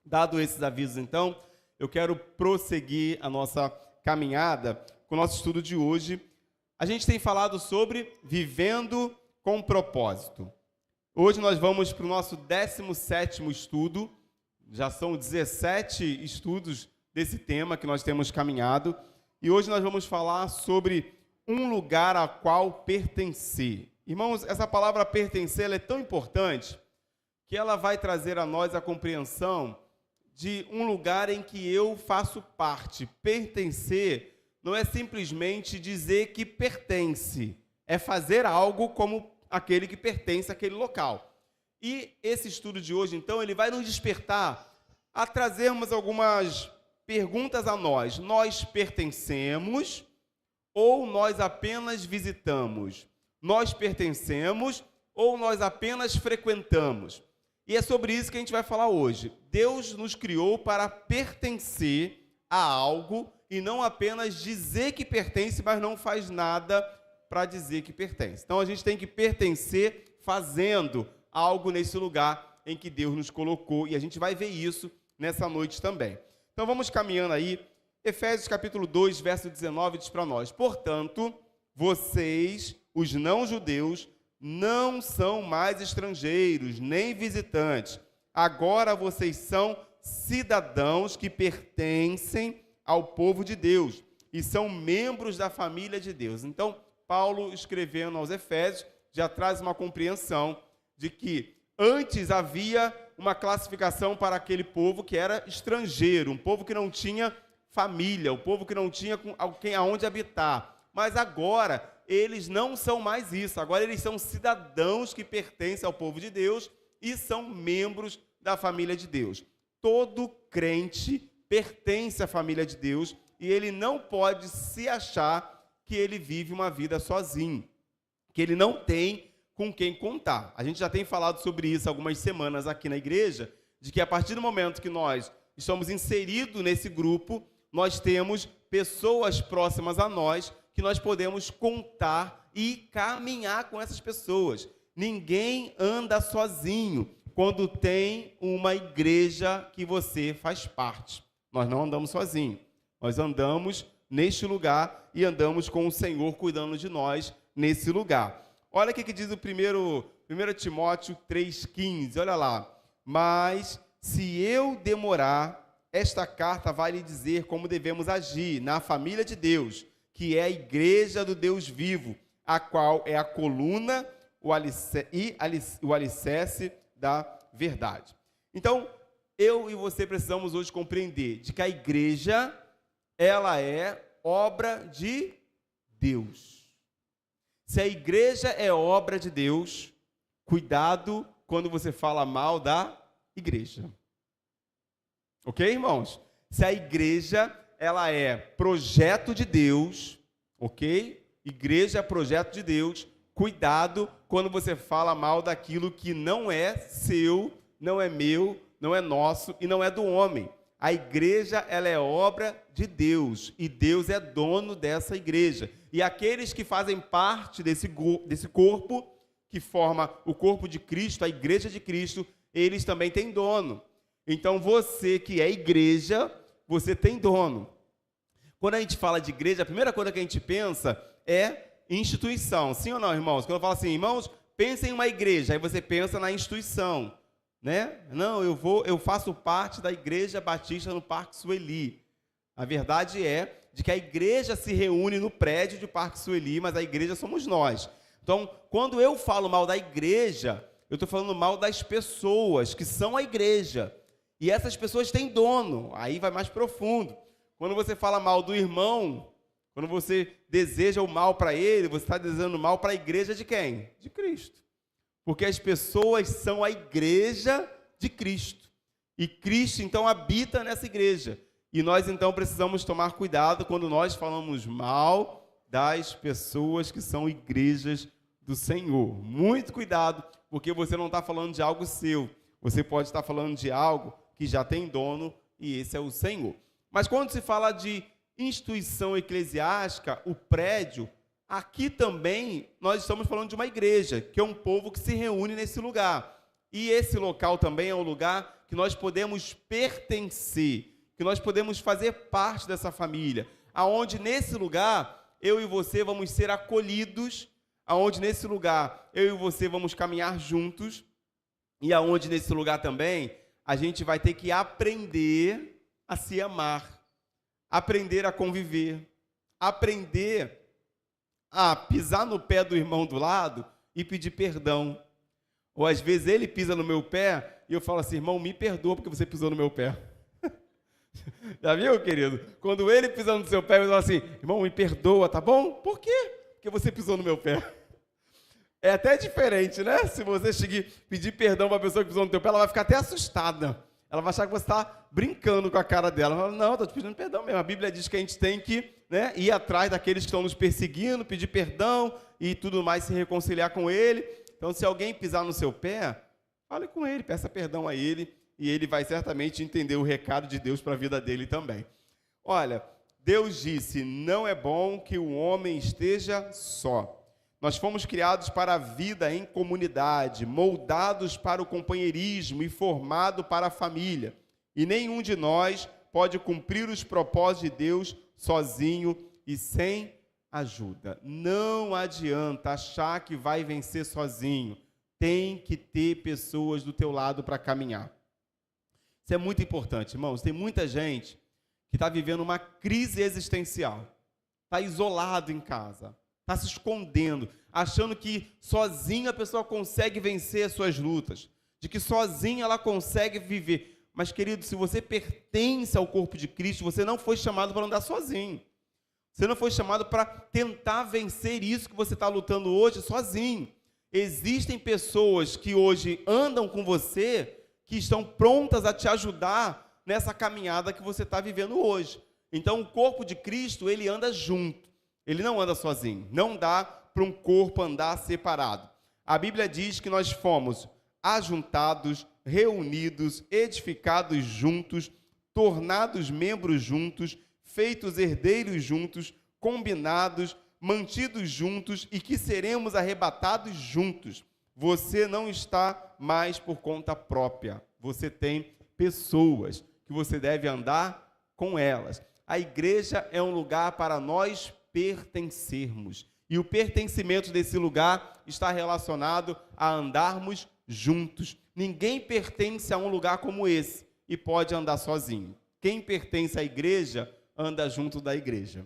Dado esses avisos, então, eu quero prosseguir a nossa caminhada com o nosso estudo de hoje. A gente tem falado sobre vivendo com propósito. Hoje nós vamos para o nosso 17º estudo. Já são 17 estudos desse tema que nós temos caminhado. E hoje nós vamos falar sobre um lugar a qual pertencer. Irmãos, essa palavra pertencer ela é tão importante que ela vai trazer a nós a compreensão de um lugar em que eu faço parte. Pertencer não é simplesmente dizer que pertence, é fazer algo como aquele que pertence àquele local. E esse estudo de hoje, então, ele vai nos despertar a trazermos algumas perguntas a nós. Nós pertencemos ou nós apenas visitamos? Nós pertencemos ou nós apenas frequentamos? E é sobre isso que a gente vai falar hoje. Deus nos criou para pertencer a algo e não apenas dizer que pertence, mas não faz nada para dizer que pertence. Então a gente tem que pertencer fazendo algo nesse lugar em que Deus nos colocou, e a gente vai ver isso nessa noite também. Então vamos caminhando aí. Efésios capítulo 2, verso 19 diz para nós: portanto, vocês, os não-judeus, não são mais estrangeiros, nem visitantes. Agora vocês são cidadãos que pertencem ao povo de Deus e são membros da família de Deus. Então, Paulo, escrevendo aos Efésios, já traz uma compreensão de que antes havia uma classificação para aquele povo que era estrangeiro, um povo que não tinha família, um povo que não tinha aonde habitar. Mas agora eles não são mais isso. Agora eles são cidadãos que pertencem ao povo de Deus e são membros da família de Deus. Todo crente pertence à família de Deus e ele não pode se achar que ele vive uma vida sozinho, que ele não tem com quem contar. A gente já tem falado sobre isso algumas semanas aqui na igreja, de que a partir do momento que nós estamos inseridos nesse grupo, nós temos pessoas próximas a nós que nós podemos contar e caminhar com essas pessoas. Ninguém anda sozinho quando tem uma igreja que você faz parte. Nós não andamos sozinhos. Nós andamos neste lugar e andamos com o Senhor cuidando de nós nesse lugar. Olha o que diz o 1 Timóteo 3,15. Olha lá. Mas se eu demorar, esta carta vai lhe dizer como devemos agir na família de Deus, que é a igreja do Deus vivo, a qual é a coluna o alicerce da verdade. Então, eu e você precisamos hoje compreender de que a igreja, ela é obra de Deus. Se a igreja é obra de Deus, cuidado quando você fala mal da igreja. Ok, irmãos? Se a igreja ela é projeto de Deus, ok? Igreja é projeto de Deus. Cuidado quando você fala mal daquilo que não é seu, não é meu, não é nosso e não é do homem. A igreja, ela é obra de Deus e Deus é dono dessa igreja. E aqueles que fazem parte desse corpo, que forma o corpo de Cristo, a igreja de Cristo, eles também têm dono. Então você que é igreja, você tem dono. Quando a gente fala de igreja, a primeira coisa que a gente pensa é instituição. Sim ou não, irmãos? Quando eu falo assim, irmãos, pensem em uma igreja, aí você pensa na instituição, né? Não, eu faço parte da Igreja Batista no Parque Sueli. A verdade é de que a igreja se reúne no prédio de Parque Sueli, mas a igreja somos nós. Então, quando eu falo mal da igreja, eu estou falando mal das pessoas que são a igreja. E essas pessoas têm dono, aí vai mais profundo. Quando você fala mal do irmão, quando você deseja o mal para ele, você está desejando mal para a igreja de quem? De Cristo. Porque as pessoas são a igreja de Cristo. E Cristo, então, habita nessa igreja. E nós, então, precisamos tomar cuidado quando nós falamos mal das pessoas que são igrejas do Senhor. Muito cuidado, porque você não está falando de algo seu. Você pode estar falando de algo que já tem dono, e esse é o Senhor. Mas quando se fala de instituição eclesiástica, o prédio, aqui também nós estamos falando de uma igreja, que é um povo que se reúne nesse lugar. E esse local também é um lugar que nós podemos pertencer, que nós podemos fazer parte dessa família, aonde nesse lugar eu e você vamos ser acolhidos, aonde nesse lugar eu e você vamos caminhar juntos, e aonde nesse lugar também a gente vai ter que aprender a se amar, aprender a conviver, aprender a pisar no pé do irmão do lado e pedir perdão. Ou às vezes ele pisa no meu pé e eu falo assim: irmão, me perdoa porque você pisou no meu pé. Já viu, querido? Quando ele pisa no seu pé, eu falo assim: irmão, me perdoa, tá bom? Por quê? Porque você pisou no meu pé. É até diferente, né? Se você chegar pedir perdão para a pessoa que pisou no teu pé, ela vai ficar até assustada. Ela vai achar que você está brincando com a cara dela. Ela fala: não, estou te pedindo perdão mesmo. A Bíblia diz que a gente tem que, né, ir atrás daqueles que estão nos perseguindo, pedir perdão e tudo mais, se reconciliar com ele. Então, se alguém pisar no seu pé, fale com ele, peça perdão a ele, e ele vai certamente entender o recado de Deus para a vida dele também. Olha, Deus disse: não é bom que o homem esteja só. Nós fomos criados para a vida em comunidade, moldados para o companheirismo e formados para a família. E nenhum de nós pode cumprir os propósitos de Deus sozinho e sem ajuda. Não adianta achar que vai vencer sozinho. Tem que ter pessoas do teu lado para caminhar. Isso é muito importante, irmãos. Tem muita gente que está vivendo uma crise existencial. Está isolado em casa. Está se escondendo, achando que sozinha a pessoa consegue vencer as suas lutas, de que sozinha ela consegue viver. Mas, querido, se você pertence ao corpo de Cristo, você não foi chamado para andar sozinho. Você não foi chamado para tentar vencer isso que você está lutando hoje sozinho. Existem pessoas que hoje andam com você, que estão prontas a te ajudar nessa caminhada que você está vivendo hoje. Então, o corpo de Cristo, ele anda junto. Ele não anda sozinho. Não dá para um corpo andar separado. A Bíblia diz que nós fomos ajuntados, reunidos, edificados juntos, tornados membros juntos, feitos herdeiros juntos, combinados, mantidos juntos e que seremos arrebatados juntos. Você não está mais por conta própria. Você tem pessoas que você deve andar com elas. A igreja é um lugar para nós pertencermos. E o pertencimento desse lugar está relacionado a andarmos juntos. Ninguém pertence a um lugar como esse e pode andar sozinho. Quem pertence à igreja, anda junto da igreja.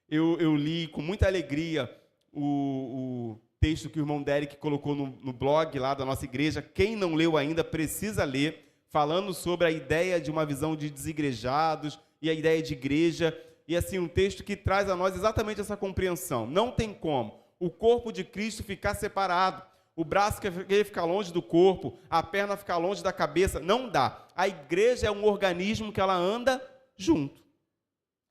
Eu li com muita alegria o texto que o irmão Derek colocou no blog lá da nossa igreja. Quem não leu ainda precisa ler, falando sobre a ideia de uma visão de desigrejados e a ideia de igreja. E assim, um texto que traz a nós exatamente essa compreensão. Não tem como o corpo de Cristo ficar separado. O braço quer ficar longe do corpo, a perna ficar longe da cabeça. Não dá. A igreja é um organismo que ela anda junto.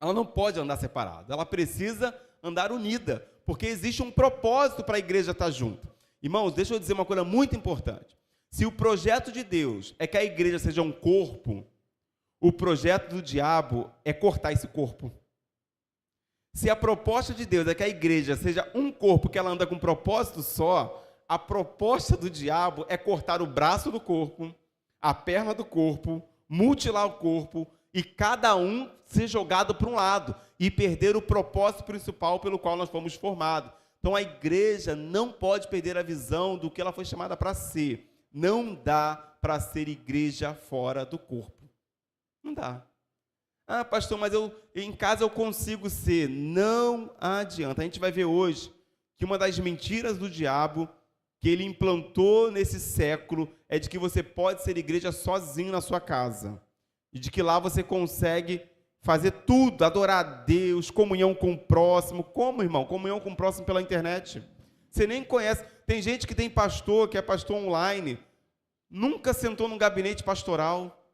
Ela não pode andar separada. Ela precisa andar unida, porque existe um propósito para a igreja estar junto. Irmãos, deixa eu dizer uma coisa muito importante. Se o projeto de Deus é que a igreja seja um corpo, o projeto do diabo é cortar esse corpo. Se a proposta de Deus é que a igreja seja um corpo, que ela anda com um propósito só, a proposta do diabo é cortar o braço do corpo, a perna do corpo, mutilar o corpo e cada um ser jogado para um lado e perder o propósito principal pelo qual nós fomos formados. Então a igreja não pode perder a visão do que ela foi chamada para ser. Não dá para ser igreja fora do corpo. Não dá. Ah, pastor, mas em casa eu consigo ser. Não adianta. A gente vai ver hoje que uma das mentiras do diabo que ele implantou nesse século é de que você pode ser igreja sozinho na sua casa. E de que lá você consegue fazer tudo, adorar a Deus, comunhão com o próximo. Como, irmão? Comunhão com o próximo pela internet. Você nem conhece. Tem gente que tem pastor, que é pastor online, nunca sentou num gabinete pastoral,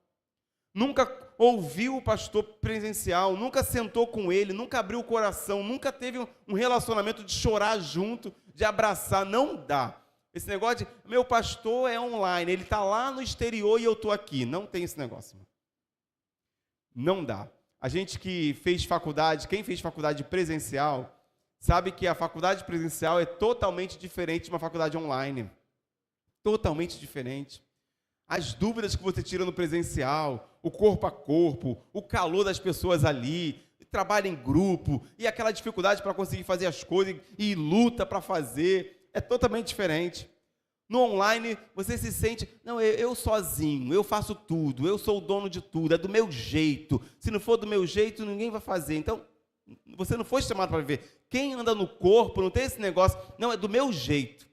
nunca ouviu o pastor presencial, nunca sentou com ele, nunca abriu o coração, nunca teve um relacionamento de chorar junto, de abraçar. Não dá. Esse negócio de, meu pastor é online, ele está lá no exterior e eu estou aqui. Não tem esse negócio. Não dá. A gente que fez faculdade, quem fez faculdade presencial, sabe que a faculdade presencial é totalmente diferente de uma faculdade online. Totalmente diferente. as dúvidas que você tira no presencial, o corpo a corpo, o calor das pessoas ali, trabalho em grupo, e aquela dificuldade para conseguir fazer as coisas, e luta para fazer, é totalmente diferente. No online, você se sente, não, eu sozinho, eu faço tudo, eu sou o dono de tudo, é do meu jeito. Se não for do meu jeito, ninguém vai fazer. Então, você não foi chamado para viver. Quem anda no corpo, não tem esse negócio, não, é do meu jeito.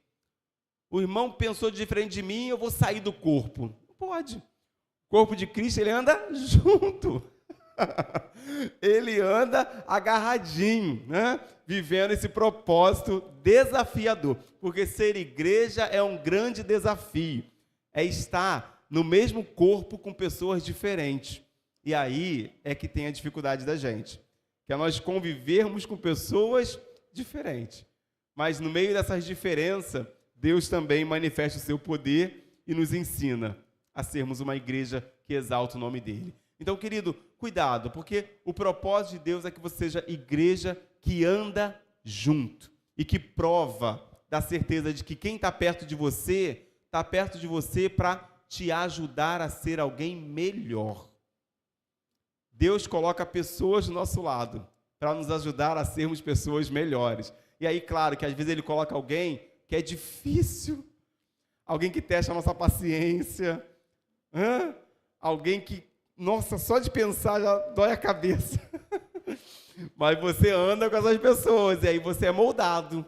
O irmão pensou diferente de mim, eu vou sair do corpo. Não pode. O corpo de Cristo, ele anda junto. Ele anda agarradinho, né? Vivendo esse propósito desafiador. Porque ser igreja é um grande desafio. É estar no mesmo corpo com pessoas diferentes. E aí é que tem a dificuldade da gente. Que é nós convivermos com pessoas diferentes. Mas no meio dessas diferenças, Deus também manifesta o seu poder e nos ensina a sermos uma igreja que exalta o nome dele. Então, querido, cuidado, porque o propósito de Deus é que você seja igreja que anda junto e que prova da certeza de que quem está perto de você para te ajudar a ser alguém melhor. Deus coloca pessoas do nosso lado para nos ajudar a sermos pessoas melhores. E aí, claro, que às vezes Ele coloca alguém que é difícil, alguém que testa a nossa paciência, alguém que, nossa, só de pensar já dói a cabeça. Mas você anda com essas pessoas e aí você é moldado.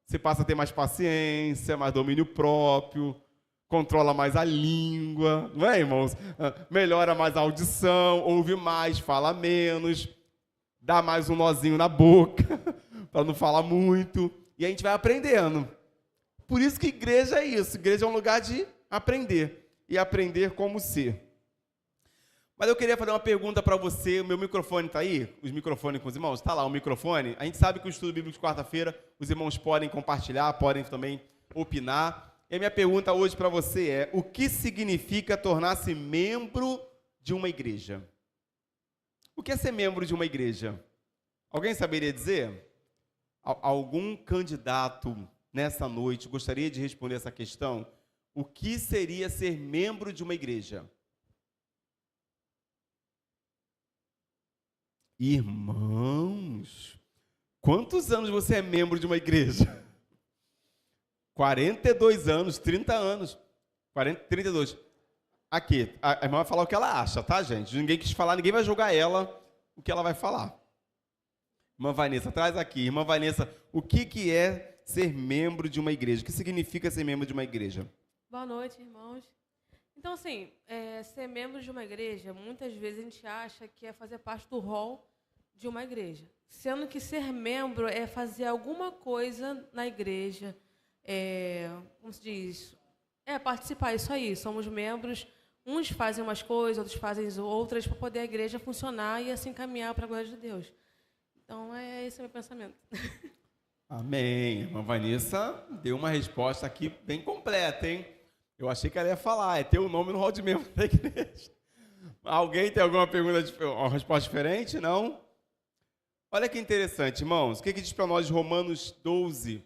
Você passa a ter mais paciência, mais domínio próprio, controla mais a língua, não é, irmãos? Melhora mais a audição, ouve mais, fala menos, dá mais um nozinho na boca, para não falar muito. E a gente vai aprendendo. Por isso que igreja é isso. Igreja é um lugar de aprender. E aprender como ser. Mas eu queria fazer uma pergunta para você. O meu microfone está aí? Os microfones com os irmãos? Está lá o microfone. A gente sabe que o estudo bíblico de quarta-feira, os irmãos podem compartilhar, podem também opinar. E a minha pergunta hoje para você é: o que significa tornar-se membro de uma igreja? O que é ser membro de uma igreja? Alguém saberia dizer? Algum candidato nessa noite gostaria de responder essa questão? O que seria ser membro de uma igreja? Irmãos, quantos anos você é membro de uma igreja? 42 anos, 30 anos. 32. Aqui, a irmã vai falar o que ela acha, tá, gente? Ninguém quis falar, ninguém vai julgar ela o que ela vai falar. Irmã Vanessa, traz aqui. Irmã Vanessa, o que é ser membro de uma igreja? O que significa ser membro de uma igreja? Boa noite, irmãos. Então, assim, ser membro de uma igreja, muitas vezes a gente acha que é fazer parte do rol de uma igreja. Sendo que ser membro é fazer alguma coisa na igreja, como se diz? Participar, isso aí. Somos membros, uns fazem umas coisas, outros fazem outras, para poder a igreja funcionar e assim caminhar para a glória de Deus. Então, esse é o meu pensamento. Amém. Irmã Vanessa deu uma resposta aqui bem completa, hein? Eu achei que ela ia falar, é ter o nome no hall de membro da igreja. Alguém tem alguma pergunta, uma resposta diferente? Não? Olha que interessante, irmãos. O que diz para nós Romanos 12,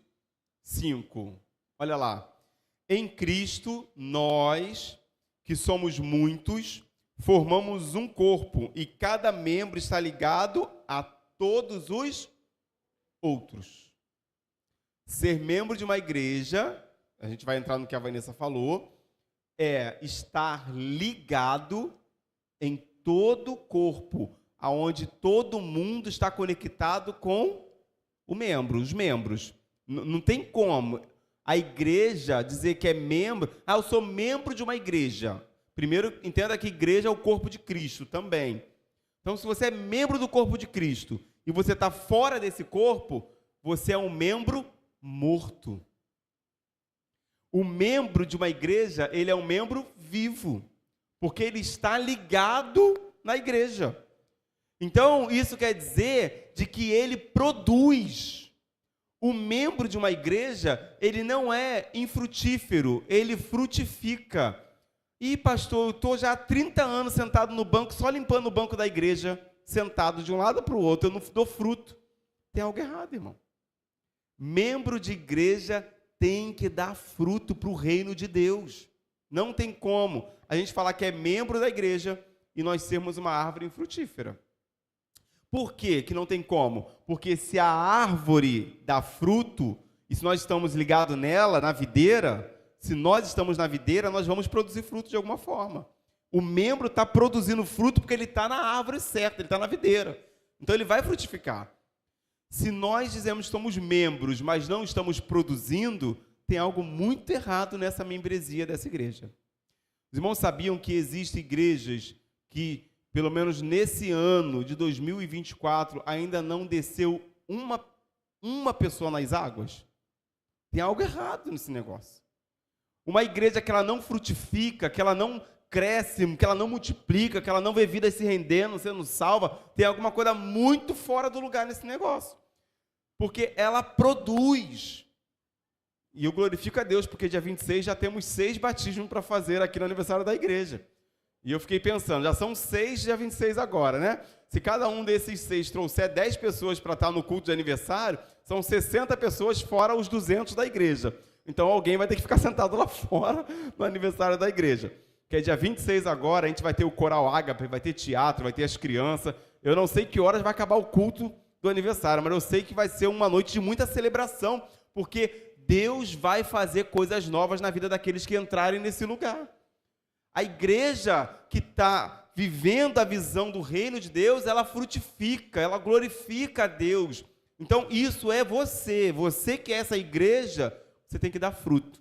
5? Olha lá. Em Cristo, nós, que somos muitos, formamos um corpo e cada membro está ligado a todos os outros. Ser membro de uma igreja, a gente vai entrar no que a Vanessa falou, é estar ligado em todo o corpo, aonde todo mundo está conectado com o membro, os membros. Não tem como a igreja dizer que é membro. Eu sou membro de uma igreja. Primeiro, entenda que igreja é o corpo de Cristo também. Então, se você é membro do corpo de Cristo e você está fora desse corpo, você é um membro morto. O membro de uma igreja, ele é um membro vivo, porque ele está ligado na igreja. Então, isso quer dizer de que ele produz. O membro de uma igreja, ele não é infrutífero, ele frutifica. E pastor, eu estou já há 30 anos sentado no banco, só limpando o banco da igreja, sentado de um lado para o outro, eu não dou fruto. Tem algo errado, irmão. Membro de igreja tem que dar fruto para o reino de Deus. Não tem como a gente falar que é membro da igreja e nós sermos uma árvore infrutífera. Por quê que não tem como? Porque se a árvore dá fruto, e se nós estamos ligados nela, na videira, se nós estamos na videira, nós vamos produzir fruto de alguma forma. O membro está produzindo fruto porque ele está na árvore certa, ele está na videira. Então ele vai frutificar. Se nós dizemos que somos membros, mas não estamos produzindo, tem algo muito errado nessa membresia dessa igreja. Os irmãos sabiam que existem igrejas que, pelo menos nesse ano de 2024, ainda não desceu uma pessoa nas águas? Tem algo errado nesse negócio. Uma igreja que ela não frutifica, que ela não cresce, que ela não multiplica, que ela não vê vidas se rendendo, sendo salva, tem alguma coisa muito fora do lugar nesse negócio. Porque ela produz. E eu glorifico a Deus, porque dia 26 já temos 6 batismos para fazer aqui no aniversário da igreja. E eu fiquei pensando, já são 6 dia 26 agora, né? Se cada um desses 6 trouxer 10 pessoas para estar no culto de aniversário, são 60 pessoas fora os 200 da igreja. Então alguém vai ter que ficar sentado lá fora no aniversário da igreja. Que é dia 26 agora, a gente vai ter o coral ágape, vai ter teatro, vai ter as crianças. Eu não sei que horas vai acabar o culto do aniversário, mas eu sei que vai ser uma noite de muita celebração, porque Deus vai fazer coisas novas na vida daqueles que entrarem nesse lugar. A igreja que está vivendo a visão do reino de Deus, ela frutifica, ela glorifica a Deus. Então isso é você que é essa igreja, você tem que dar fruto.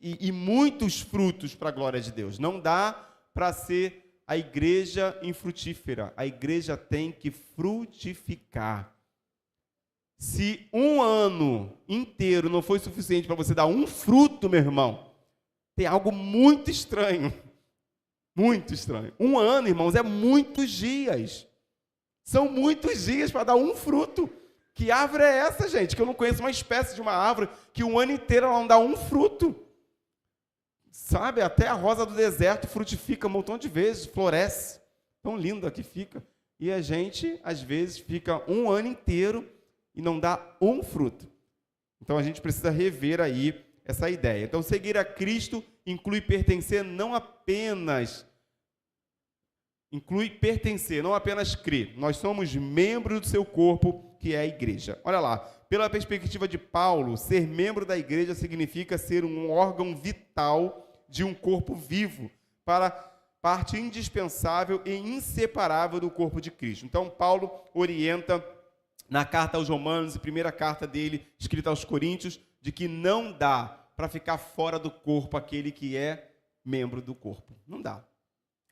E muitos frutos para a glória de Deus. Não dá para ser a igreja infrutífera. A igreja tem que frutificar. Se um ano inteiro não foi suficiente para você dar um fruto, meu irmão, tem algo muito estranho. Muito estranho. Um ano, irmãos, é muitos dias. São muitos dias para dar um fruto. Que árvore é essa, gente? Que eu não conheço uma espécie de uma árvore que um ano inteiro ela não dá um fruto. Sabe, até a rosa do deserto frutifica um montão de vezes, floresce. Tão linda que fica. E a gente, às vezes, fica um ano inteiro e não dá um fruto. Então, a gente precisa rever aí essa ideia. Então, seguir a Cristo inclui pertencer, não apenas crer. Nós somos membros do seu corpo, que é a igreja. Olha lá, pela perspectiva de Paulo, ser membro da igreja significa ser um órgão vital de um corpo vivo, para parte indispensável e inseparável do corpo de Cristo. Então, Paulo orienta na carta aos Romanos e primeira carta dele, escrita aos Coríntios, de que não dá para ficar fora do corpo aquele que é membro do corpo. Não dá.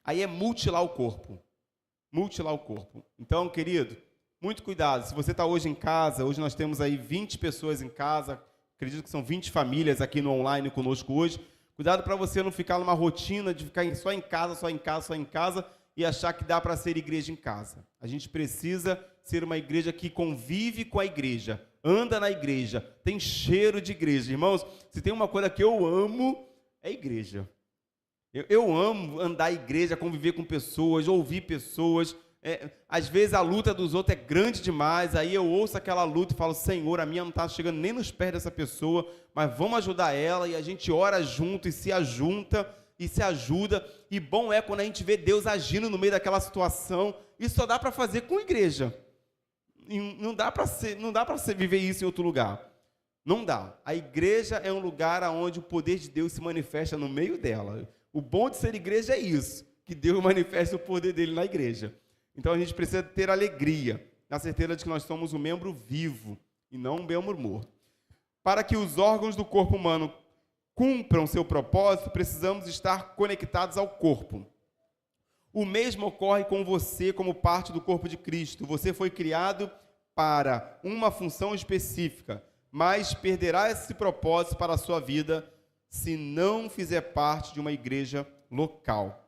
Aí é mutilar o corpo. Mutilar o corpo. Então, querido, muito cuidado. Se você está hoje em casa, hoje nós temos aí 20 pessoas em casa, acredito que são 20 famílias aqui no online conosco hoje. Cuidado para você não ficar numa rotina de ficar só em casa e achar que dá para ser igreja em casa. A gente precisa ser uma igreja que convive com a igreja, anda na igreja, tem cheiro de igreja. Irmãos, se tem uma coisa que eu amo, é igreja. Eu amo andar em igreja, conviver com pessoas, ouvir pessoas. Às vezes a luta dos outros é grande demais, aí eu ouço aquela luta e falo, Senhor, a minha não está chegando nem nos pés dessa pessoa, mas vamos ajudar ela, e a gente ora junto e se ajunta e se ajuda, e bom é quando a gente vê Deus agindo no meio daquela situação. Isso só dá para fazer com igreja. Não dá para viver isso em outro lugar. Não dá. A igreja é um lugar onde o poder de Deus se manifesta no meio dela. O bom de ser igreja é isso, que Deus manifesta o poder dele na igreja. Então a gente precisa ter alegria, na certeza de que nós somos um membro vivo e não um membro morto. Para que os órgãos do corpo humano cumpram seu propósito, precisamos estar conectados ao corpo. O mesmo ocorre com você como parte do corpo de Cristo. Você foi criado para uma função específica, mas perderá esse propósito para a sua vida se não fizer parte de uma igreja local.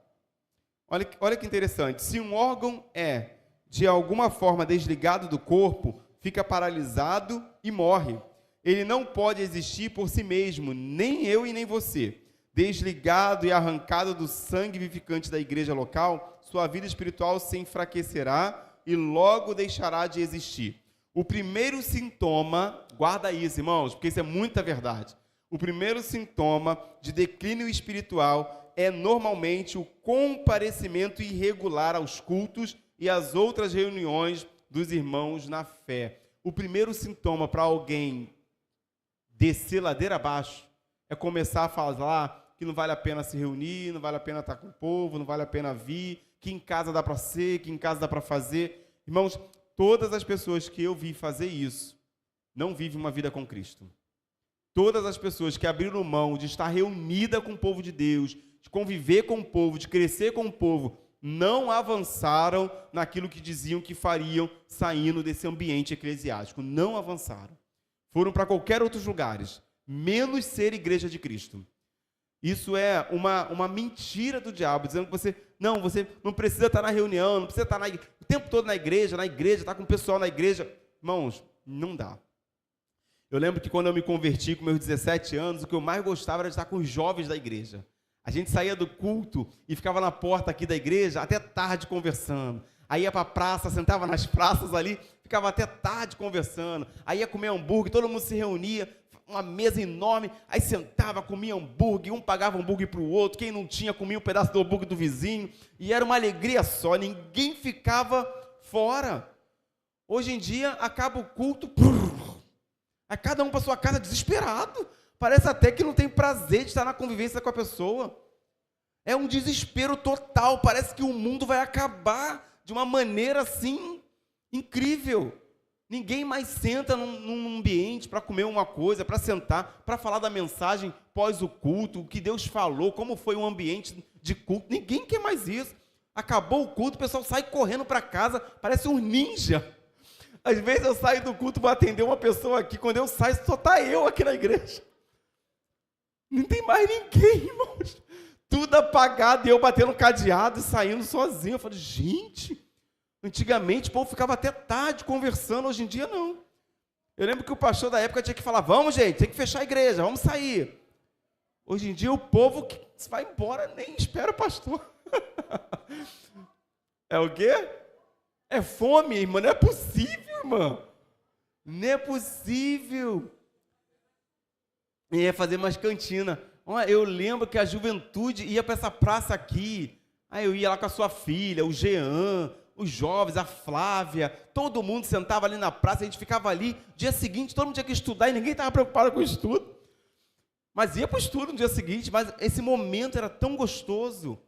Olha que interessante, se um órgão é, de alguma forma, desligado do corpo, fica paralisado e morre. Ele não pode existir por si mesmo, nem eu e nem você. Desligado e arrancado do sangue vivificante da igreja local, sua vida espiritual se enfraquecerá e logo deixará de existir. O primeiro sintoma, guarda isso, irmãos, porque isso é muita verdade. O primeiro sintoma de declínio espiritual é normalmente o comparecimento irregular aos cultos e às outras reuniões dos irmãos na fé. O primeiro sintoma para alguém descer ladeira abaixo é começar a falar que não vale a pena se reunir, não vale a pena estar com o povo, não vale a pena vir, que em casa dá para ser, que em casa dá para fazer. Irmãos, todas as pessoas que eu vi fazer isso não vivem uma vida com Cristo. Todas as pessoas que abriram mão de estar reunida com o povo de Deus, de conviver com o povo, de crescer com o povo, não avançaram naquilo que diziam que fariam saindo desse ambiente eclesiástico. Não avançaram. Foram para qualquer outros lugares, menos ser igreja de Cristo. Isso é uma mentira do diabo, dizendo que você não precisa estar na reunião, não precisa estar o tempo todo na igreja, estar com o pessoal na igreja. Irmãos, não dá. Eu lembro que quando eu me converti com meus 17 anos, o que eu mais gostava era de estar com os jovens da igreja. A gente saía do culto e ficava na porta aqui da igreja até tarde conversando. Aí ia para a praça, sentava nas praças ali, ficava até tarde conversando. Aí ia comer hambúrguer, todo mundo se reunia, uma mesa enorme, aí sentava, comia hambúrguer, um pagava hambúrguer para o outro, quem não tinha comia um pedaço do hambúrguer do vizinho, e era uma alegria só, ninguém ficava fora. Hoje em dia, acaba o culto, aí cada um para sua casa desesperado, parece até que não tem prazer de estar na convivência com a pessoa. É um desespero total, parece que o mundo vai acabar de uma maneira assim, incrível. Ninguém mais senta num ambiente para comer uma coisa, para sentar, para falar da mensagem pós o culto, o que Deus falou, como foi o ambiente de culto. Ninguém quer mais isso. Acabou o culto, o pessoal sai correndo para casa, parece um ninja. Às vezes eu saio do culto, vou atender uma pessoa aqui, quando eu saio, só está eu aqui na igreja. Não tem mais ninguém, irmãos. Tudo apagado, e eu batendo cadeado e saindo sozinho. Eu falei, gente, antigamente o povo ficava até tarde conversando, hoje em dia não. Eu lembro que o pastor da época tinha que falar, vamos gente, tem que fechar a igreja, vamos sair. Hoje em dia o povo que vai embora nem espera o pastor. É o quê? É fome, irmã, não é possível, irmã. Não é possível. E ia fazer mais cantina. Eu lembro que a juventude ia para essa praça aqui, aí eu ia lá com a sua filha, o Jean, os jovens, a Flávia, todo mundo sentava ali na praça, a gente ficava ali, dia seguinte, todo mundo tinha que estudar e ninguém estava preocupado com o estudo. Mas ia para o estudo no dia seguinte, mas esse momento era tão gostoso.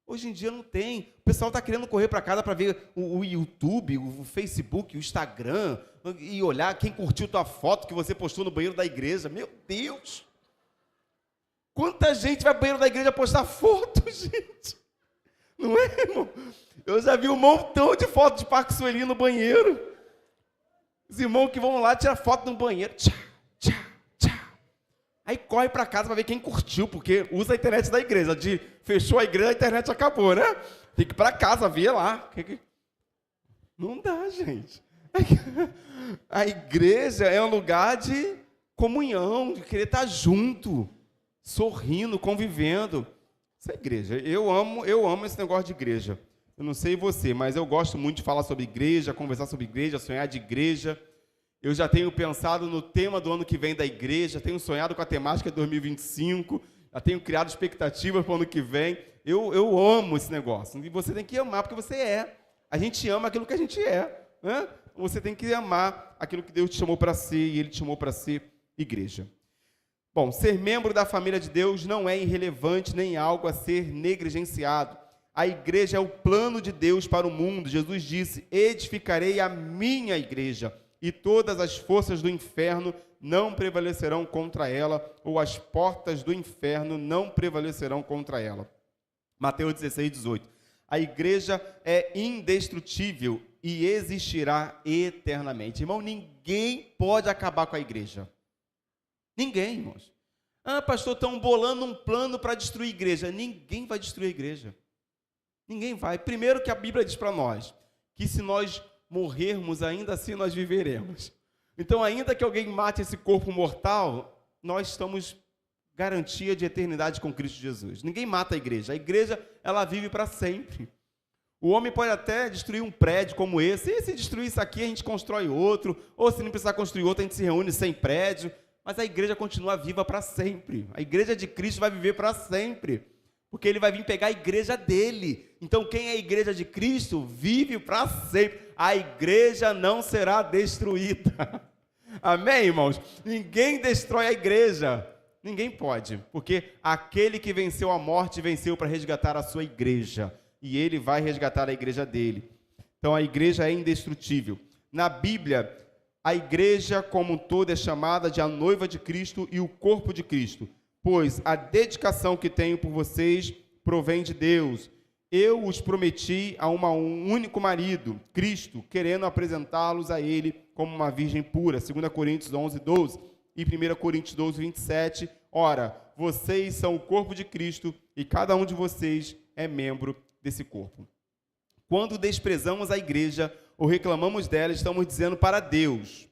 Hoje em dia não tem. O pessoal está querendo correr para casa para ver o YouTube, o Facebook, o Instagram, e olhar quem curtiu tua foto que você postou no banheiro da igreja. Meu Deus! Quanta gente vai para o banheiro da igreja postar foto, gente? Não é, irmão? Eu já vi um montão de fotos de Parque Sueli no banheiro. Os irmãos que vão lá tirar foto no banheiro. Tchá, tchá, tchá. Aí corre para casa para ver quem curtiu, porque usa a internet da igreja. Fechou a igreja, a internet acabou, né? Tem que ir para casa, ver lá. Não dá, gente. A igreja é um lugar de comunhão, de querer estar junto, sorrindo, convivendo. Isso é igreja. Eu amo esse negócio de igreja. Eu não sei você, mas eu gosto muito de falar sobre igreja, conversar sobre igreja, sonhar de igreja. Eu já tenho pensado no tema do ano que vem da igreja, tenho sonhado com a temática de 2025, já tenho criado expectativas para o ano que vem. Eu amo esse negócio. E você tem que amar porque você é. A gente ama aquilo que a gente é, né? Você tem que amar aquilo que Deus te chamou para ser e Ele te chamou para ser igreja. Bom, ser membro da família de Deus não é irrelevante nem algo a ser negligenciado. A igreja é o plano de Deus para o mundo. Jesus disse, edificarei a minha igreja e todas as forças do inferno não prevalecerão contra ela, ou as portas do inferno não prevalecerão contra ela. Mateus 16, 18. A igreja é indestrutível e existirá eternamente. Irmão, ninguém pode acabar com a igreja. Ninguém, irmãos. Pastor, estão bolando um plano para destruir a igreja. Ninguém vai destruir a igreja. Ninguém vai. Primeiro que a Bíblia diz para nós, que se nós morrermos, ainda assim nós viveremos. Então, ainda que alguém mate esse corpo mortal, nós estamos garantia de eternidade com Cristo Jesus. Ninguém mata a igreja, ela vive para sempre. O homem pode até destruir um prédio como esse, e se destruir isso aqui, a gente constrói outro, ou se não precisar construir outro, a gente se reúne sem prédio. mas a igreja continua viva para sempre. A igreja de Cristo vai viver para sempre, porque ele vai vir pegar a igreja dele. Então, quem é a igreja de Cristo vive para sempre. A igreja não será destruída. Amém, irmãos? Ninguém destrói a igreja. Ninguém pode, porque aquele que venceu a morte venceu para resgatar a sua igreja. E ele vai resgatar a igreja dele. Então, a igreja é indestrutível. Na Bíblia, a igreja como um todo é chamada de a noiva de Cristo e o corpo de Cristo, pois a dedicação que tenho por vocês provém de Deus. Eu os prometi a um único marido, Cristo, querendo apresentá-los a ele como uma virgem pura. 2 Coríntios 11, 12 e 1 Coríntios 12, 27. Ora, vocês são o corpo de Cristo e cada um de vocês é membro desse corpo. Quando desprezamos a igreja ou reclamamos dela, estamos dizendo para Deus: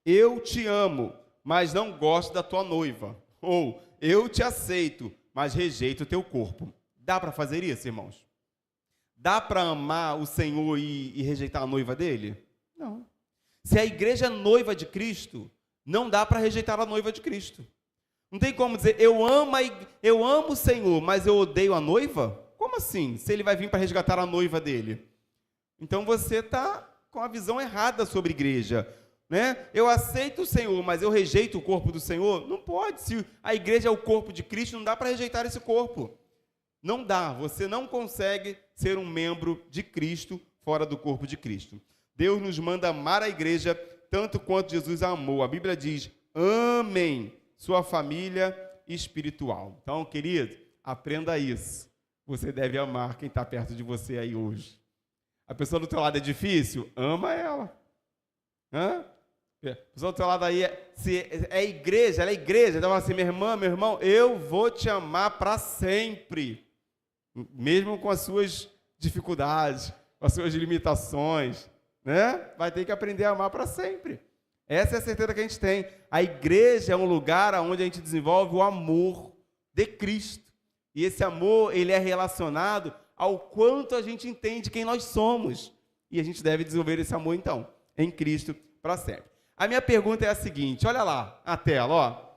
eu te amo, mas não gosto da tua noiva. Ou, eu te aceito, mas rejeito o teu corpo. Dá para fazer isso, irmãos? Dá para amar o Senhor e rejeitar a noiva dele? Não. Se a igreja é noiva de Cristo, não dá para rejeitar a noiva de Cristo. Não tem como dizer, eu amo o Senhor, mas eu odeio a noiva? Como assim? Se ele vai vir para resgatar a noiva dele? Então você está com a visão errada sobre a igreja, né? Eu aceito o Senhor, mas eu rejeito o corpo do Senhor? Não pode. Se a igreja é o corpo de Cristo, não dá para rejeitar esse corpo. Não dá. Você não consegue ser um membro de Cristo fora do corpo de Cristo. Deus nos manda amar a igreja tanto quanto Jesus a amou. A Bíblia diz, amem sua família espiritual. Então, querido, aprenda isso. Você deve amar quem está perto de você aí hoje. A pessoa do teu lado é difícil? Ama ela. A pessoa do teu lado aí se é igreja, ela é igreja. Então, assim, minha irmã, meu irmão, eu vou te amar para sempre. Mesmo com as suas dificuldades, com as suas limitações, né? Vai ter que aprender a amar para sempre. Essa é a certeza que a gente tem. A igreja é um lugar onde a gente desenvolve o amor de Cristo. E esse amor, ele é relacionado ao quanto a gente entende quem nós somos. E a gente deve desenvolver esse amor, então, em Cristo para sempre. A minha pergunta é a seguinte, olha lá a tela, ó.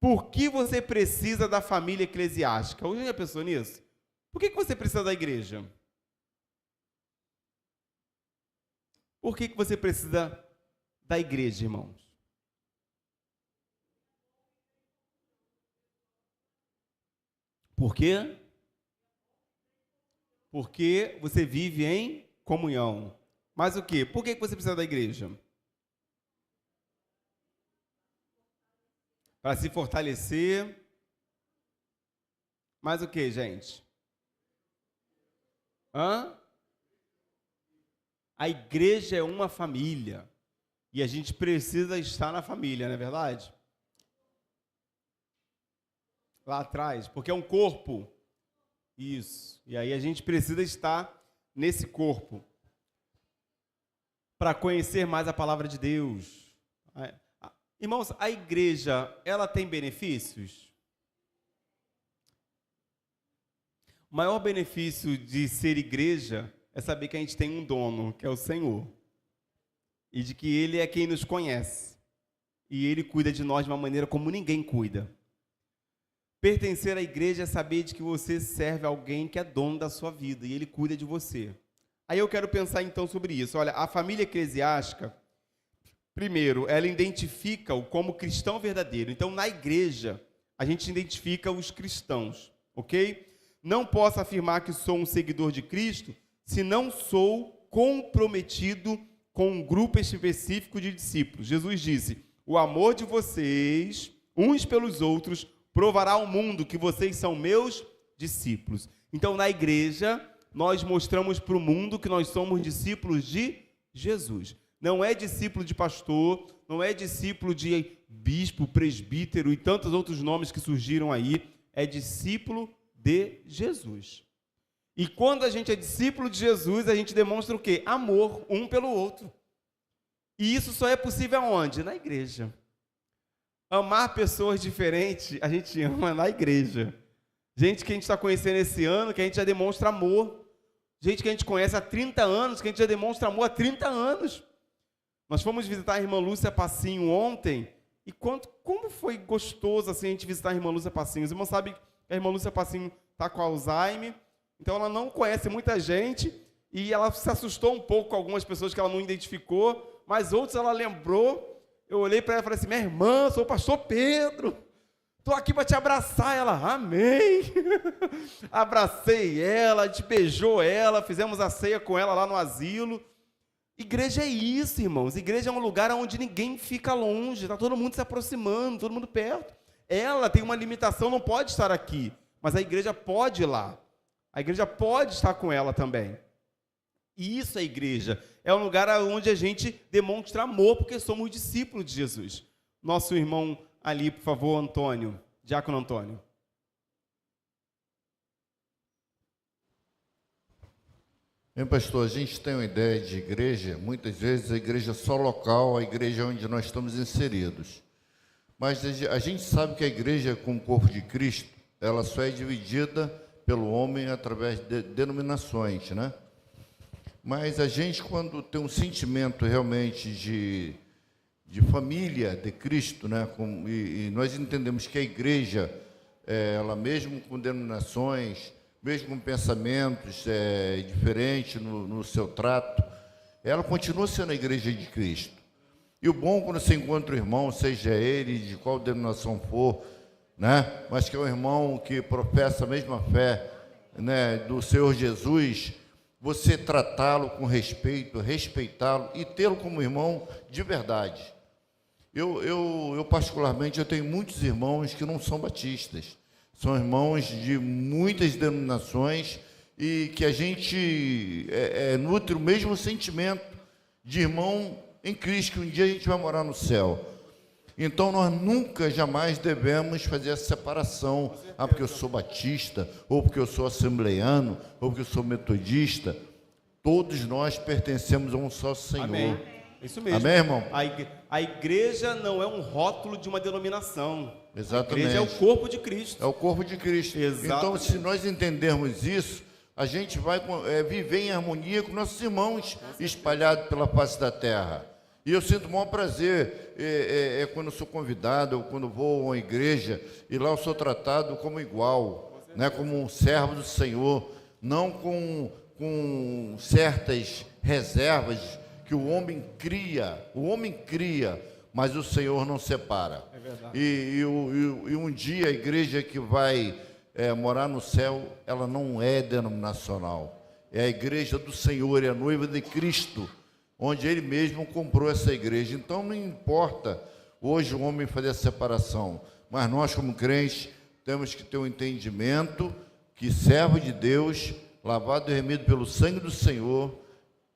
Por que você precisa da família eclesiástica? Hoje já pensou nisso? Por que você precisa da igreja? Por que você precisa da igreja, irmãos? Por quê? Porque você vive em comunhão. Mas o quê? Por que você precisa da igreja? Para se fortalecer. Mas o quê, gente? A igreja é uma família. E a gente precisa estar na família, não é verdade? Lá atrás, porque é um corpo. Isso. E aí a gente precisa estar nesse corpo para conhecer mais a palavra de Deus. Irmãos, a igreja, ela tem benefícios? O maior benefício de ser igreja é saber que a gente tem um dono, que é o Senhor. E de que Ele é quem nos conhece. E Ele cuida de nós de uma maneira como ninguém cuida. Pertencer à igreja é saber de que você serve alguém que é dono da sua vida. E Ele cuida de você. Aí eu quero pensar então sobre isso. Olha, a família eclesiástica, primeiro, ela identifica-o como cristão verdadeiro. Então, na igreja, a gente identifica os cristãos, ok? Não posso afirmar que sou um seguidor de Cristo se não sou comprometido com um grupo específico de discípulos. Jesus disse, o amor de vocês, uns pelos outros, provará ao mundo que vocês são meus discípulos. Então, na igreja, nós mostramos para o mundo que nós somos discípulos de Jesus. Não é discípulo de pastor, não é discípulo de bispo, presbítero e tantos outros nomes que surgiram aí. É discípulo de Jesus. E quando a gente é discípulo de Jesus, a gente demonstra o quê? Amor um pelo outro. E isso só é possível aonde? Na igreja. Amar pessoas diferentes, a gente ama na igreja. Gente que a gente está conhecendo esse ano, que a gente já demonstra amor. Gente que a gente conhece há 30 anos, que a gente já demonstra amor há 30 anos. Nós fomos visitar a irmã Lúcia Passinho ontem, E como foi gostoso assim, a gente visitar a irmã Lúcia Passinho. Os irmãos sabem que a irmã Lúcia Passinho está com Alzheimer, então ela não conhece muita gente, e ela se assustou um pouco com algumas pessoas que ela não identificou, mas outros ela lembrou. Eu olhei para ela e falei assim: minha irmã, sou o pastor Pedro, estou aqui para te abraçar. Ela, amém. Abracei ela, a gente beijou ela, fizemos a ceia com ela lá no asilo. Igreja é isso, irmãos. Igreja é um lugar onde ninguém fica longe, está todo mundo se aproximando, todo mundo perto. Ela tem uma limitação, não pode estar aqui, mas a igreja pode ir lá. A igreja pode estar com ela também. E isso é igreja. É um lugar onde a gente demonstra amor, porque somos discípulos de Jesus. Nosso irmão ali, por favor, Antônio, Diácono Antônio. Bem, pastor, a gente tem uma ideia de igreja, muitas vezes a igreja é só local, a igreja onde nós estamos inseridos. Mas a gente sabe que a igreja, como corpo de Cristo, ela só é dividida pelo homem através de denominações, né? Mas a gente, quando tem um sentimento realmente de família de Cristo, né? E nós entendemos que a igreja, ela mesmo com denominações, mesmo com pensamentos diferentes no seu trato, ela continua sendo a igreja de Cristo. E o bom quando você encontra o irmão, seja ele de qual denominação for, né? Mas que é um irmão que professa a mesma fé, né, do Senhor Jesus, você tratá-lo com respeito, respeitá-lo e tê-lo como irmão de verdade. Eu particularmente, eu tenho muitos irmãos que não são batistas. São irmãos de muitas denominações e que a gente nutre o mesmo sentimento de irmão em Cristo, que um dia a gente vai morar no céu. Então, nós nunca, jamais devemos fazer essa separação. Ah, porque eu sou batista, ou porque eu sou assembleiano, ou porque eu sou metodista. Todos nós pertencemos a um só Senhor. Amém. Isso mesmo. Amém, irmão? A igreja não é um rótulo de uma denominação. Exatamente. A igreja é o corpo de Cristo. É o corpo de Cristo. Exatamente. Então, se nós entendermos isso, a gente vai viver em harmonia com nossos irmãos espalhados pela face da terra. E eu sinto o maior prazer quando eu sou convidado, ou quando vou a uma igreja, e lá eu sou tratado como igual, né, como um servo do Senhor, não com certas reservas que o homem cria, mas o Senhor não separa. É verdade. E um dia a igreja que vai morar no céu, ela não é denominacional, é a igreja do Senhor, é a noiva de Cristo, onde ele mesmo comprou essa igreja. Então não importa hoje o homem fazer a separação, mas nós como crentes temos que ter um entendimento que servo de Deus, lavado e remido pelo sangue do Senhor,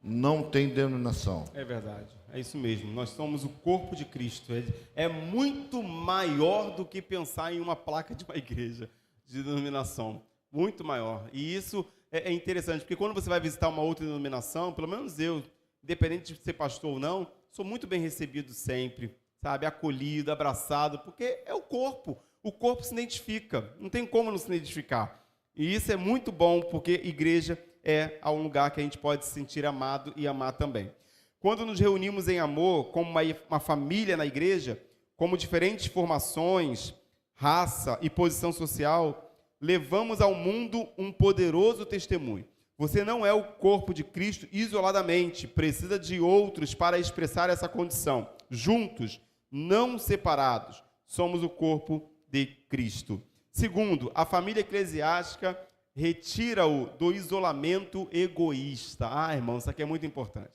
não tem denominação. É verdade, é isso mesmo. Nós somos o corpo de Cristo. É muito maior do que pensar em uma placa de uma igreja de denominação. Muito maior. E isso é interessante, porque quando você vai visitar uma outra denominação, pelo menos eu, independente de ser pastor ou não, sou muito bem recebido sempre, sabe? Acolhido, abraçado, porque é o corpo. O corpo se identifica. Não tem como não se identificar. E isso é muito bom, porque igreja é um lugar que a gente pode se sentir amado e amar também. Quando nos reunimos em amor, como uma família na igreja, como diferentes formações, raça e posição social, levamos ao mundo um poderoso testemunho. Você não é o corpo de Cristo isoladamente, precisa de outros para expressar essa condição. Juntos, não separados, somos o corpo de Cristo. Segundo, a família eclesiástica retira-o do isolamento egoísta. Ah, irmão, isso aqui é muito importante.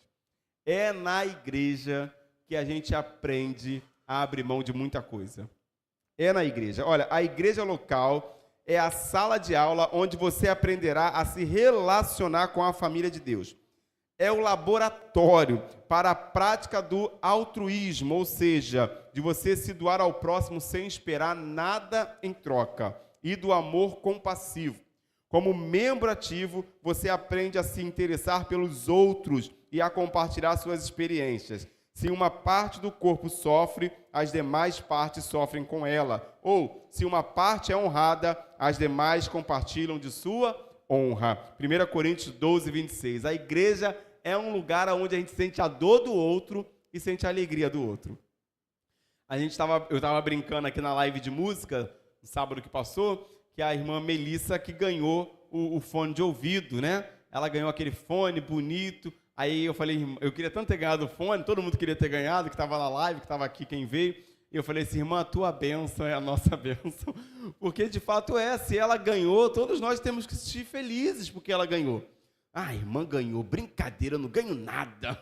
É na igreja que a gente aprende a abrir mão de muita coisa. É na igreja. Olha, a igreja local é a sala de aula onde você aprenderá a se relacionar com a família de Deus. É o laboratório para a prática do altruísmo, ou seja, de você se doar ao próximo sem esperar nada em troca, e do amor compassivo. Como membro ativo, você aprende a se interessar pelos outros e a compartilhar suas experiências. Se uma parte do corpo sofre, as demais partes sofrem com ela. Ou, se uma parte é honrada, as demais compartilham de sua honra. 1 Coríntios 12, 26. A igreja é um lugar onde a gente sente a dor do outro e sente a alegria do outro. Eu estava brincando aqui na live de música, no sábado que passou, que a irmã Melissa que ganhou o fone de ouvido, né? Ela ganhou aquele fone bonito. Aí eu falei, eu queria tanto ter ganhado o fone, todo mundo queria ter ganhado, que estava na live, que estava aqui quem veio. E eu falei assim, irmã, a tua bênção é a nossa bênção. Porque de fato se ela ganhou, todos nós temos que se sentir felizes porque ela ganhou. Ah, a irmã ganhou, brincadeira, eu não ganho nada.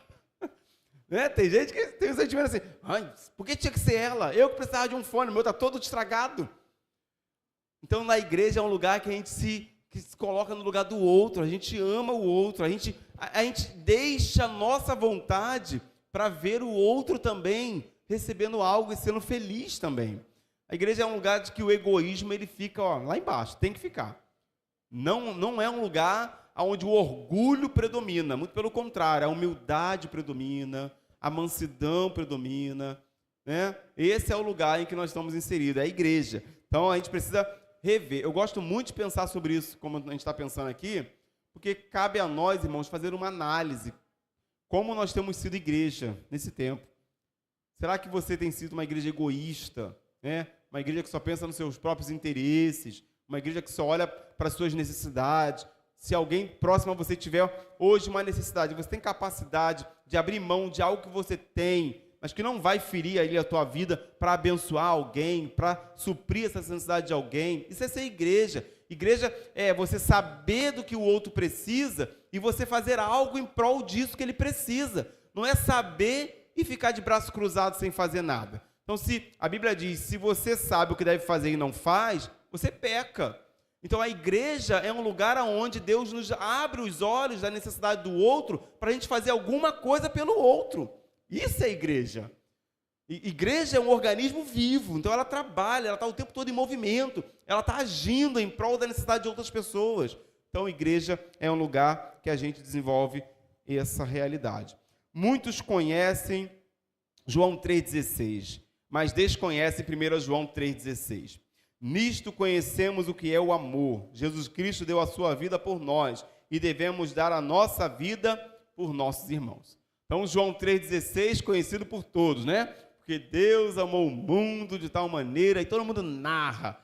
Né? Tem gente que tem o sentimento assim, por que tinha que ser ela? Eu que precisava de um fone, o meu está todo estragado. Então, na igreja é um lugar que a gente se coloca no lugar do outro, a gente ama o outro, a gente deixa a nossa vontade para ver o outro também recebendo algo e sendo feliz também. A igreja é um lugar de que o egoísmo ele fica lá embaixo, tem que ficar. Não é um lugar onde o orgulho predomina, muito pelo contrário, a humildade predomina, a mansidão predomina, né? Esse é o lugar em que nós estamos inseridos, é a igreja. Então a gente precisa rever. Eu gosto muito de pensar sobre isso, como a gente está pensando aqui, porque cabe a nós, irmãos, fazer uma análise. Como nós temos sido igreja nesse tempo? Será que você tem sido uma igreja egoísta, né? Uma igreja que só pensa nos seus próprios interesses, uma igreja que só olha para as suas necessidades? Se alguém próximo a você tiver hoje uma necessidade, você tem capacidade de abrir mão de algo que você tem, mas que não vai ferir ali a tua vida para abençoar alguém, para suprir essa necessidade de alguém. Isso é ser igreja. Igreja é você saber do que o outro precisa e você fazer algo em prol disso que ele precisa. Não é saber e ficar de braços cruzados sem fazer nada. Então, se a Bíblia diz, se você sabe o que deve fazer e não faz, você peca. Então, a igreja é um lugar onde Deus nos abre os olhos da necessidade do outro para a gente fazer alguma coisa pelo outro. Isso é igreja. Igreja é um organismo vivo, então ela trabalha, ela está o tempo todo em movimento, ela está agindo em prol da necessidade de outras pessoas. Então, igreja é um lugar que a gente desenvolve essa realidade. Muitos conhecem João 3,16, mas desconhecem 1 João 3,16. Nisto conhecemos o que é o amor. Jesus Cristo deu a sua vida por nós e devemos dar a nossa vida por nossos irmãos. Então, João 3,16, conhecido por todos, né? Porque Deus amou o mundo de tal maneira, e todo mundo narra.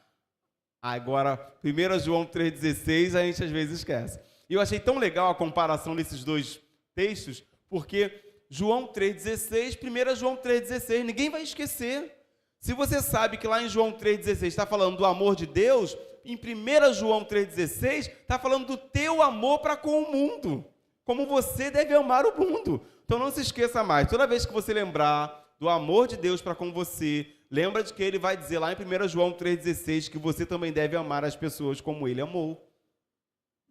Agora, 1 João 3,16, a gente às vezes esquece. E eu achei tão legal a comparação desses dois textos, porque João 3,16, 1 João 3,16, ninguém vai esquecer. Se você sabe que lá em João 3,16 está falando do amor de Deus, em 1 João 3,16 está falando do teu amor para com o mundo. Como você deve amar o mundo. Então não se esqueça mais. Toda vez que você lembrar do amor de Deus para com você, lembra de que ele vai dizer lá em 1 João 3,16 que você também deve amar as pessoas como ele amou.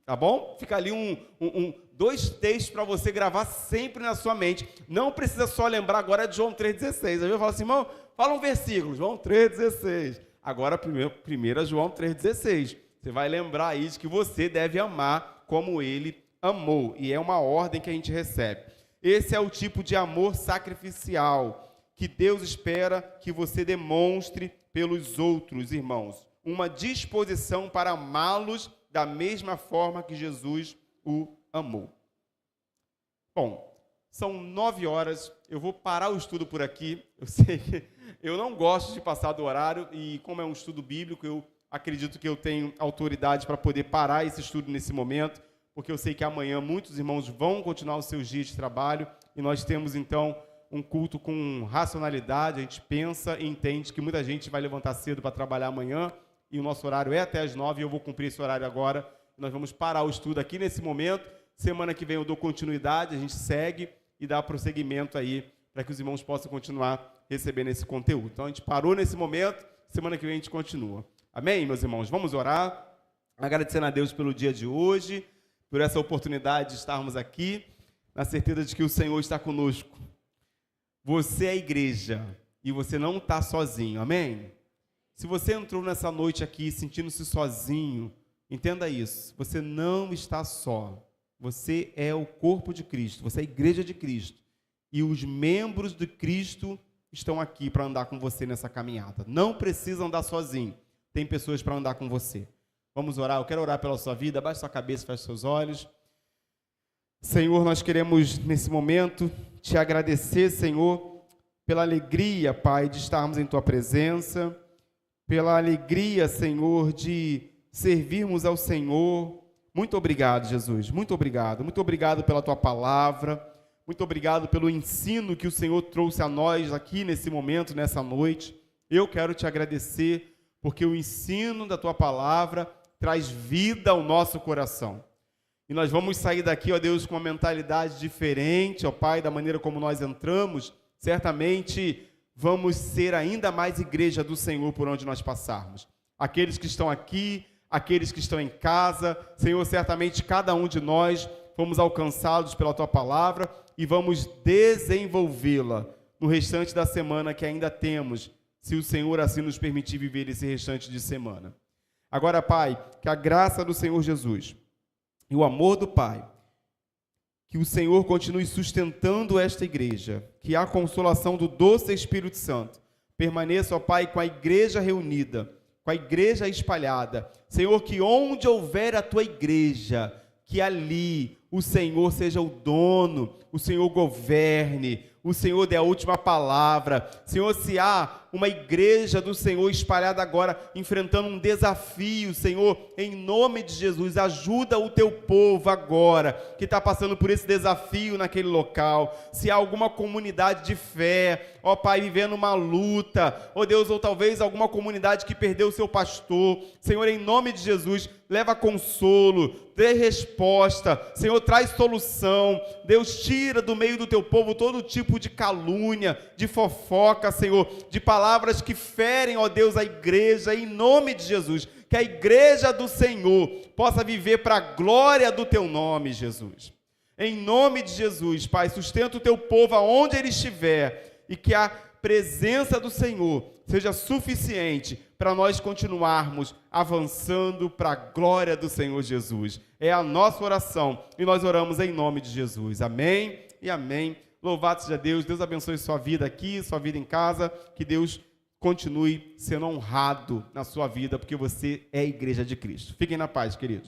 Tá bom? Fica ali dois textos para você gravar sempre na sua mente. Não precisa só lembrar agora de João 3,16. Aí eu falo assim, irmão, fala um versículo, João 3,16. Agora, 1 João 3,16. Você vai lembrar aí de que você deve amar como ele amou. E é uma ordem que a gente recebe. Esse é o tipo de amor sacrificial que Deus espera que você demonstre pelos outros, irmãos. Uma disposição para amá-los da mesma forma que Jesus o amou. Bom, são 9 horas, eu vou parar o estudo por aqui. Eu sei que eu não gosto de passar do horário e como é um estudo bíblico, eu acredito que eu tenho autoridade para poder parar esse estudo nesse momento, porque eu sei que amanhã muitos irmãos vão continuar os seus dias de trabalho e nós temos então um culto com racionalidade, a gente pensa e entende que muita gente vai levantar cedo para trabalhar amanhã e o nosso horário é até as 9 e eu vou cumprir esse horário agora. Nós vamos parar o estudo aqui nesse momento. Semana que vem eu dou continuidade, a gente segue e dá prosseguimento aí para que os irmãos possam continuar recebendo esse conteúdo. Então a gente parou nesse momento, semana que vem a gente continua. Amém, meus irmãos? Vamos orar, agradecendo a Deus pelo dia de hoje, por essa oportunidade de estarmos aqui, na certeza de que o Senhor está conosco. Você é a igreja e você não está sozinho, amém? Se você entrou nessa noite aqui sentindo-se sozinho, entenda isso, você não está só. Você é o corpo de Cristo, você é a igreja de Cristo. E os membros de Cristo estão aqui para andar com você nessa caminhada. Não precisa andar sozinho, tem pessoas para andar com você. Vamos orar, eu quero orar pela sua vida, abaixe sua cabeça, feche seus olhos. Senhor, nós queremos nesse momento te agradecer, Senhor, pela alegria, Pai, de estarmos em Tua presença, pela alegria, Senhor, de servirmos ao Senhor. Muito obrigado, Jesus, muito obrigado. Muito obrigado pela Tua palavra, muito obrigado pelo ensino que o Senhor trouxe a nós aqui nesse momento, nessa noite. Eu quero Te agradecer, porque o ensino da Tua palavra traz vida ao nosso coração. E nós vamos sair daqui, ó Deus, com uma mentalidade diferente, ó Pai, da maneira como nós entramos. Certamente vamos ser ainda mais igreja do Senhor por onde nós passarmos. Aqueles que estão aqui, aqueles que estão em casa, Senhor, certamente cada um de nós fomos alcançados pela Tua palavra e vamos desenvolvê-la no restante da semana que ainda temos, se o Senhor assim nos permitir viver esse restante de semana. Agora, Pai, que a graça do Senhor Jesus e o amor do Pai, que o Senhor continue sustentando esta igreja, que a consolação do doce Espírito Santo permaneça, ó Pai, com a igreja reunida, com a igreja espalhada. Senhor, que onde houver a Tua igreja, que ali o Senhor seja o dono, o Senhor governe, o Senhor dê a última palavra. Senhor, se há uma igreja do Senhor espalhada agora, enfrentando um desafio, Senhor, em nome de Jesus, ajuda o Teu povo agora, que está passando por esse desafio naquele local. Se há alguma comunidade de fé, ó Pai, vivendo uma luta, ó Deus, ou talvez alguma comunidade que perdeu o seu pastor, Senhor, em nome de Jesus, leva consolo, dê resposta, Senhor, traz solução. Deus, tira do meio do Teu povo todo tipo de calúnia, de fofoca, Senhor, de palavras que ferem, ó Deus, a igreja, em nome de Jesus. Que a igreja do Senhor possa viver para a glória do Teu nome, Jesus. Em nome de Jesus, Pai, sustenta o Teu povo aonde ele estiver e que a presença do Senhor seja suficiente para nós continuarmos avançando para a glória do Senhor Jesus. É a nossa oração e nós oramos em nome de Jesus. Amém e amém. Louvado seja Deus. Deus abençoe sua vida aqui, sua vida em casa. Que Deus continue sendo honrado na sua vida, porque você é a igreja de Cristo. Fiquem na paz, queridos.